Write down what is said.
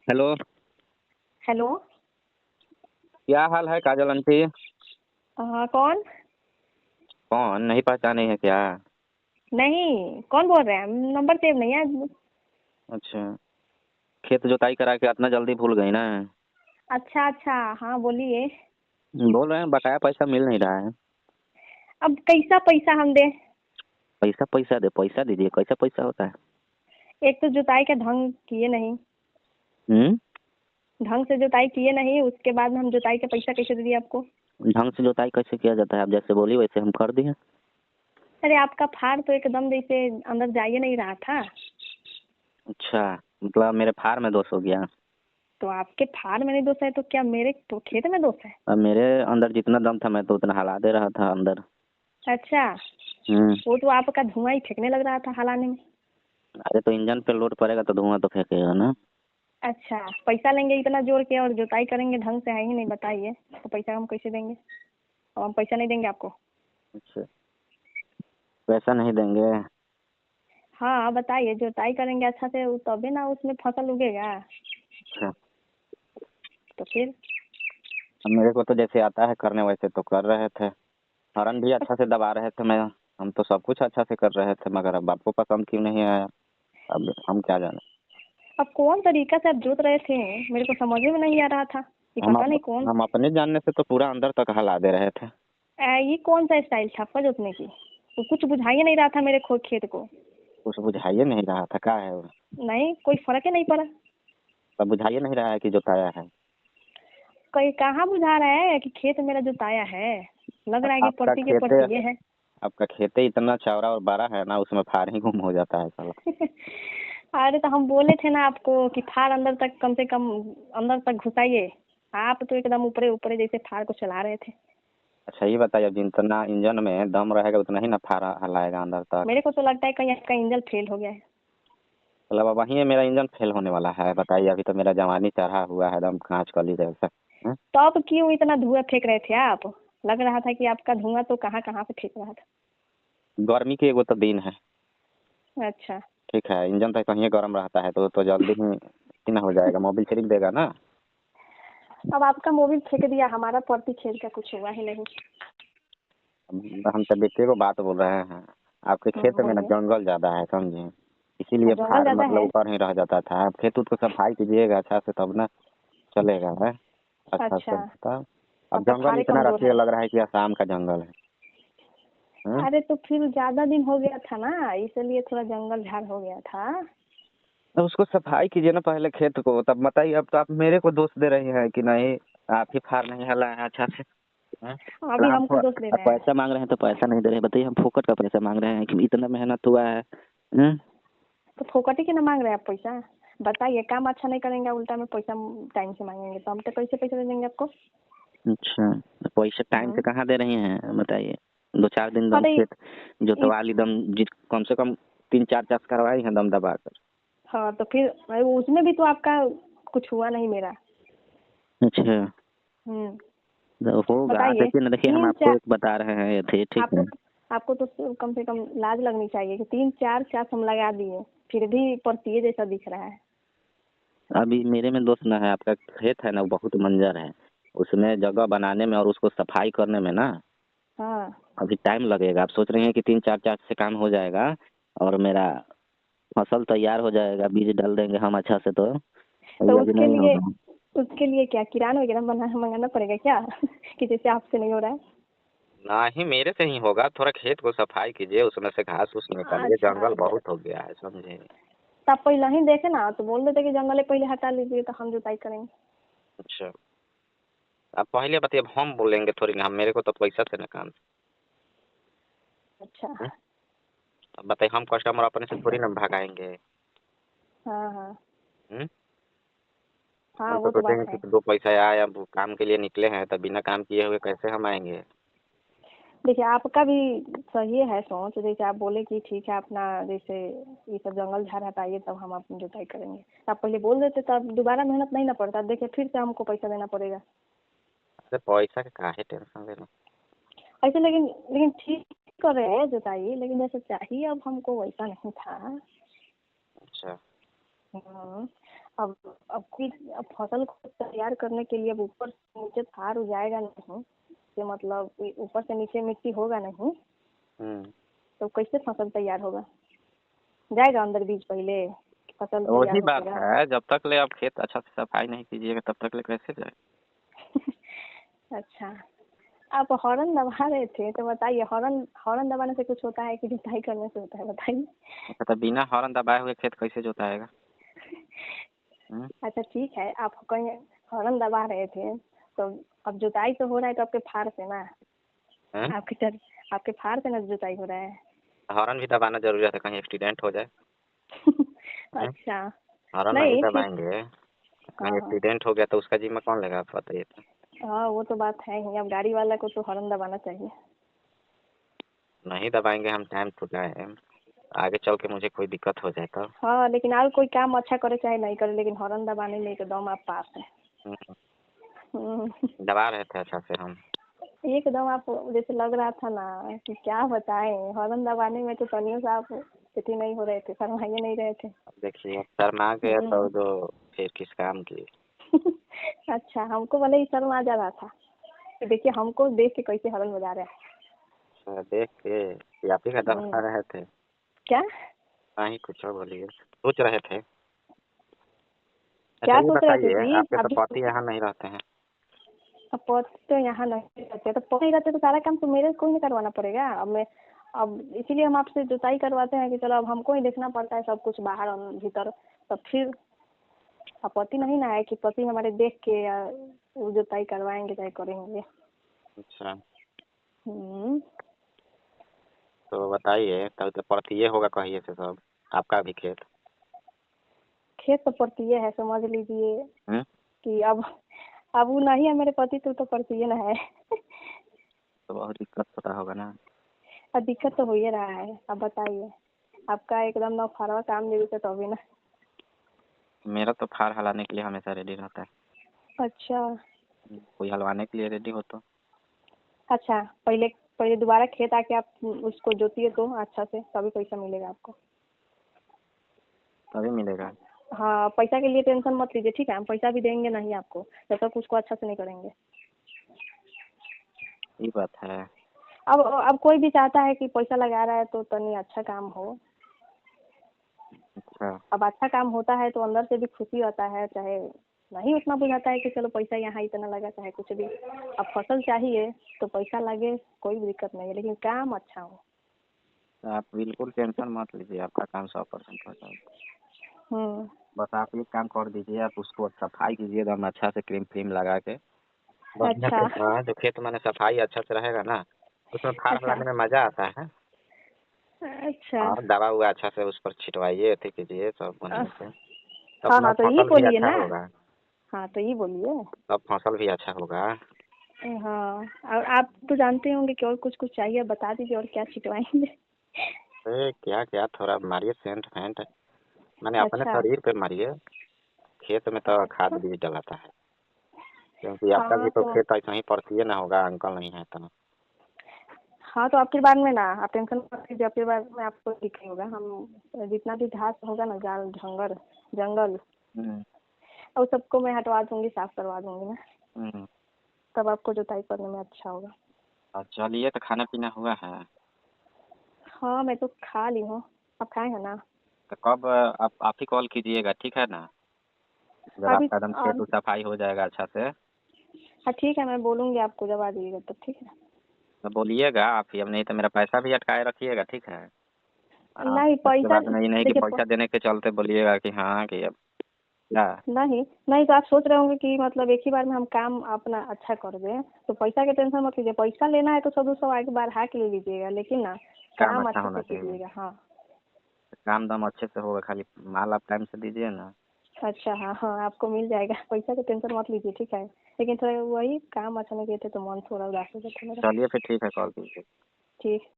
Hello. Hello. क्या हाल है काजल aunty? कौन? कौन, नहीं पहचाने हैं क्या? नहीं, कौन बोल रहे हैं? नंबर सेव नहीं है। अच्छा, खेत जोताई करा के इतना जल्दी भूल गई ना? अच्छा अच्छा, हाँ बोलिए। बोल रहे हैं बकाया पैसा मिल नहीं रहा है। अब कैसा पैसा हम दे? पैसा पैसा दीजिए, कैसा पैसा होता है? एक तो जुताई का ढंग किए नहीं। हम्म। ढंग से जुताई किए नहीं, उसके बाद में हम जुताई का पैसा कैसे दे दिए आपको? ढंग से जोताई कैसे किया जाता है? आप जैसे बोली वैसे हम कर दिए। अरे आपका फाड़ तो एकदम जैसे अंदर जा ही नहीं रहा था। अच्छा, मतलब मेरे फार में दोष हो गया। तो आपके फाड़ में नहीं दोष है तो क्या मेरे तो खेत में दोष है? अब मेरे अंदर जितना दम था मैं तो उतना हिला दे रहा था अंदर। अच्छा। हम्म। वो तो आपका धुआं ही फेंकने लग रहा था हलाने में। अरे तो इंजन पे लोड पड़ेगा तो धुआं तो फेंकेगा ना। अच्छा, पैसा लेंगे इतना जोर के और जुताई करेंगे ढंग से है ही नहीं, बताइए तो पैसा हम कैसे देंगे? और हम पैसा नहीं देंगे आपको। अच्छा, पैसा नहीं देंगे? हाँ बताइए, जुताई करेंगे अच्छा से तभी ना उसमें फसल उगेगा। अच्छा, तो फिर? अब मेरे को तो जैसे आता है करने वैसे तो कर रहे थे। हॉर्न भी अच्छा से दबा रहे थे मैं। हम तो सब कुछ अच्छा से कर रहे थे, मगर अब आपको पसंद क्यों नहीं आया? अब हम क्या जाने। अब कौन तरीका से आप जोत रहे थे? मेरे को समझ में नहीं आ रहा था कि हम पता नहीं कौन। हम अपने जानने से तो पूरा अंदर तक हिला दे रहे थे। ये कौन सा स्टाइल था आपका जोतने की? वो कुछ बुझा ही नहीं रहा था मेरे खेत को। कुछ बुझाइए नहीं रहा था, क्या है वो? नहीं, कोई फर्क ही नहीं पड़ा। तब बुझाइए नहीं रहा है कि जोताया है। कहीं कहाँ बुझा रहा है कि खेत मेरा जोताया है? लग अब रहा है कि आपका परती के खेते परती ये है। आपका खेते इतना चौड़ा और बड़ा है ना, उसमें फार ही गुम हो जाता है साला। अरे तो हम बोले थे ना आपको कि फाड़ अंदर तक कम से कम अंदर तक घुसाइए। आप तो एकदम ऊपरे ऊपरे जैसे फाड़ को चला रहे थे। अच्छा ये बताइए, जितना इंजन में दम रहेगा उतना ही ना फार हलाएगा अंदर तक। मेरे को तो लगता है कहीं आपका इंजन फेल हो गया है। मतलब अब वहीं मेरा इंजन फेल होने वाला है? बताइए, अभी तो मेरा जवानी चढ़ा हुआ है एकदम कांच कली जैसा। हैं? तो अब क्यों इतना धुआं फेंक रहे थे आप? लग रहा था कि आपका धुआं तो कहाँ कहाँ पे फेंक रहा था। गर्मी के एगो तो दिन है। अच्छा। ठीक है, इंजन तो कहीं गर्म रहता है तो जल्दी ही ही ना हो जाएगा, मोबिल छिड़क देगा ना। अब आपका मोबिल फेंक दिया, हमारा परती खेल का कुछ हुआ ही नहीं। हम तो बेटे को बात बोल रहे हैं। आपके खेत में ना बोलिए। जंगल ज्यादा है, समझे? इसीलिए जंगल फार ज्यादा मतलब है? ऊपर ही रह जाता था। आप खेत उत को सफाई कीजिएगा अच्छा से तब ना चलेगा है। अच्छा से अच्छा। बताओ। अब आपका जंगल फाड़े इतना कमजोर रखिए, है? लग रहा है कि आसाम का जंगल है। हैं? अरे तो फिर ज्यादा दिन हो गया था ना, इसलिए थोड़ा जंगल झाड़ हो गया था। तो उसको सफाई कीजिए ना पहले खेत को, तब बताइए। अब तो आप मेरे को दोष दे रही हैं कि नहीं, आप ही फार नहीं हला है अच्छा से। हैं? अभी मतलब हम हमको दोष दे आप रहे हैं? पैसा मांग रहे हैं तो पैसा नहीं दे रहे, बताइए। हम फोकट का पैसा मांग रहे हैं कि इतना मेहनत हुआ है। तो फोकटी के ना मांग रहे हैं आप पैसा? बताइए, काम अच्छा नहीं करेंगे उल्टा में पैसा टाइम से मांगेंगे तो हम तो कैसे पैसे दे देंगे आपको? अच्छा, तो पैसा टाइम से हम्म। कहाँ दे रही हैं बताइए। 2-4 दिन दम अरे खेत इस जोतवा ली, दम कम से कम 3-4 चास करवाई हैं दम दबा कर। हाँ तो फिर अरे उसमें भी तो आपका कुछ हुआ नहीं मेरा। अच्छा, हम्म। तो होगा, बताइए। देखिए ना, देखिए हम तीन आपको चार एक बता रहे हैं ये थे, ठीक आपको है। आपको तो कम से कम लाज लगनी चाहिए कि 3-4 चास हम लगा दिए, फिर भी परतीये जैसा दिख रहा है। अभी मेरे में दोष ना है, आपका खेत है ना वो बहुत मंजर है। उसमें जगह बनाने में और उसको सफाई करने में ना हाँ। अभी टाइम लगेगा। आप सोच रहे हैं कि 3-4 चास से काम हो जाएगा और मेरा फसल तैयार हो जाएगा, बीज डाल देंगे हम अच्छा से तो ये तो अभी नहीं होगा। उसके लिए क्या किरान वगैरह मंगाना पड़ेगा क्या? कि जैसे आपसे नहीं हो रहा है। ना ही मेरे से ही होगा, थोड़ा खेत को सफाई कीजिए, उसमें से घास फूस निकालिए, अच्छा जंगल अच्छा। बहुत हो गया है समझे। तो आप पहले ही देखे ना तो बोल देते कि जंगले पहले हटा लीजिए तो हम जुताई करेंगे। अच्छा, अब पहले बताइए, अब हम बोलेंगे थोड़ी ना, हम मेरे को तो पैसा से ना काम। अच्छा। हम्म? अब बताइए, हम कस्टमर अपने से थोड़ी ना भगाएंगे। हाँ हाँ। हम्म? हम हाँ तो वो तो बात सोचेंगे कि है। 2 पैसा आए, अब काम के लिए निकले हैं तब बिना काम किए हुए कैसे हम आएंगे। देखिए आपका भी सही है सोच, जैसे आप बोले कि ठीक है अपना जैसे ये सब जंगल झाड़ हटाइए तब हम अपनी जुताई करेंगे, तो आप पहले बोल देते तब दोबारा मेहनत नहीं ना पड़ता। देखिए फिर से हमको पैसा देना पड़ेगा। अरे पैसा के काहे टेंशन लेना। ऐसे लेकिन लेकिन ठीक कर रहे हैं जुताई, लेकिन जैसे चाहिए अब हमको वैसा नहीं था। अच्छा। हम्म। अब कोई अब फसल को तैयार करने के लिए अब ऊपर से नीचे थार हो जाएगा नहीं, कि मतलब ऊपर से नीचे मिट्टी होगा नहीं, तो कैसे फसल तैयार होगा? जाएगा अंदर बीज पहले, फसल तो तैयार वही बात होगा। है, जब तक ले आप खेत अच्छा से सफाई नहीं कीजिएगा तब तक ले कैसे जाए? अच्छा, आप हॉर्न दबा रहे थे तो बताइए, हॉर्न हॉर्न दबाने से कुछ होता है कि जुताई करने से होता है, बताइए। अच्छा, तो बिना हॉर्न दबाए हुए खेत कैसे जोताएगा? अच्छा ठीक है, आप कहीं हॉर्न दबा रहे थे तो अब जुताई तो हो रहा है तो आपके फार से ना, आपके फार से ना जुताई हो रहा है। हॉर्न भी दबाना जरूरी है, कहीं एक्सीडेंट हो जाए। अच्छा हॉर्न नहीं नहीं ठीक। दबाएंगे, हाँ कहीं हाँ एक्सीडेंट हो गया तो उसका जिम्मा कौन लेगा, आप बताइए तो। हाँ, वो तो बात है ही, अब गाड़ी वाला को तो हॉर्न दबाना चाहिए। नहीं दबाएंगे हम टाइम टू टाइम, आगे चल के मुझे कोई दिक्कत हो जाए तो। हाँ लेकिन और कोई काम अच्छा करे चाहे नहीं करे, लेकिन हॉर्न दबाने में एकदम आप पास है। दबा रहे थे अच्छा से हम। एकदम आप जैसे लग रहा था ना कि क्या बताएं, हॉर्न दबाने में तो तनियों से आप स्थिति नहीं हो रहे थे, शर्माइए नहीं रहे थे। अब देखिए शर्मा गया तो जो फिर किस काम की। अच्छा, हमको भले ही शर्म आ जा रहा था कि देखिए हमको देख के कैसे हॉर्न बजा रहे हैं। देख के कि आप ही का दबा रहे थे। क्या नहीं कुछ और बोलिए, सोच रहे थे। अच्छा क्या ये सोच रहे थे बताइए, जी आपके तो अभी? पति यहाँ नहीं रहते हैं? अब पति तो यहाँ नहीं रहते, तो पति रहते तो सारा काम तो मेरे को ही करवाना पड़ेगा। अब इसीलिए हम आपसे जुताई करवाते हैं कि चलो अब हमको ही देखना पड़ता है सब कुछ बाहर और भीतर। तो फिर अब पति नहीं ना है कि पति हमारे देख के या वो जुताई करवाएंगे चाहे करेंगे। अच्छा, हम्म। तो बताइए, तब तो पड़ती होगा कहिए से सब, आपका भी खेत। खेत तो पड़ती है समझ लीजिए हम्म, कि अब वो नहीं है मेरे पति तो पड़ती है ना है। तो बहुत दिक्कत होता होगा ना। अब दिक्कत तो हो ही रहा है। अब बताइए, आपका एकदम नौ फारवा काम दे देते तो अभी ना। मेरा तो फार हलाने के लिए हमेशा रेडी रहता है। अच्छा कोई हलवाने के लिए रेडी हो तो। अच्छा, पहले पहले दोबारा खेत आके आप उसको जोतिए तो अच्छा से, तभी पैसा मिलेगा आपको। तभी मिलेगा। हाँ, पैसा के लिए टेंशन मत लीजिए, ठीक है? हम पैसा भी देंगे नहीं आपको जब तक उसको अच्छा से नहीं करेंगे। ये बात है। अब कोई भी चाहता है कि पैसा लगा रहा है तो तनी अच्छा काम हो। अच्छा, अब अच्छा काम होता है तो अंदर से भी खुशी होता है, चाहे नहीं उतना बुझाता है कि चलो पैसा यहाँ इतना लगा चाहे कुछ भी। अब फसल चाहिए तो पैसा लगे, कोई दिक्कत नहीं है, लेकिन काम अच्छा हो। तो आप बिल्कुल टेंशन मत लीजिए, आपका काम 100% हो जाएगा। बस आप एक काम कर दीजिए, आप उसको सफाई कीजिए एकदम अच्छा से, क्रीम फ्रीम लगा के बढ़िया अच्छा से। हाँ, जो खेत मैंने सफाई अच्छा से रहेगा ना, उसमें फार अच्छा हलाने में मजा आता है। अच्छा। और दवा हुआ अच्छा से उस पर छिटवाइए, अथी कीजिए सब अ, बढ़िया से, तो हाँ अपना हाँ, तो ये फसल भी बोलिए अच्छा ना। होगा। हाँ तो ये बोलिए। तब फसल भी अच्छा होगा। हाँ, और आप तो जानते होंगे कि और कुछ कुछ चाहिए, बता दीजिए और क्या छिटवाएंगे। अरे क्या क्या, थोड़ा मारिए सेंट फेंट, मैंने अपने अच्छा शरीर पे मारिए। खेत में तो खाद अच्छा। बीज डलाता है, क्योंकि आपका भी हाँ तो तो खेत ऐसा ही पड़ती है ना होगा, अंकल नहीं है तो। हाँ तो आपकी बार में ना आप टेंशन मत लीजिए, आपकी बार में आपको ठीक नहीं होगा। हम जितना भी घास होगा ना, जाल जंगल जंगल हम्म और सबको मैं हटवा दूंगी, साफ करवा दूंगी ना, हम्म। तब आपको जुताई करने में अच्छा होगा। और चलिए, तो खाना पीना हुआ है? हाँ मैं तो खा ली हूँ, आप खाए हैं ना? तो कब आप ही कॉल कीजिएगा, ठीक है ना, जब अभी आपका एकदम खेत सफाई हो जाएगा अच्छा से। हाँ ठीक है, मैं बोलूँगी आपको जब आ जाइएगा तब, ठीक है? तो बोलिएगा आप ही, अब नहीं तो मेरा पैसा भी अटकाए रखिएगा, ठीक है। हाँ, नहीं उसके पैसा, बाद में ये नहीं कि देखिए पैसा देने के चलते बोलिएगा कि हाँ कि अब क्या। नहीं नहीं, तो आप सोच रहे होंगे कि मतलब एक ही बार में हम काम अपना अच्छा कर दें, तो पैसा की टेंशन मत लीजिए। पैसा लेना है तो सब सौ एक बार हाक ले लीजिएगा, लेकिन ना काम काम अच्छा अच्छे होना से चाहिए, कीजिएगा। हाँ काम दाम अच्छे से होगा, खाली माल आप टाइम से दीजिए ना। अच्छा, हाँ हाँ, आपको मिल जाएगा, पैसा की टेंशन मत लीजिए, ठीक है? लेकिन थोड़ा वही काम अच्छा नहीं किए थे तो मन थोड़ा उदास हो जाता है मेरा। चलिए फिर ठीक है, कॉल कीजिए। ठीक।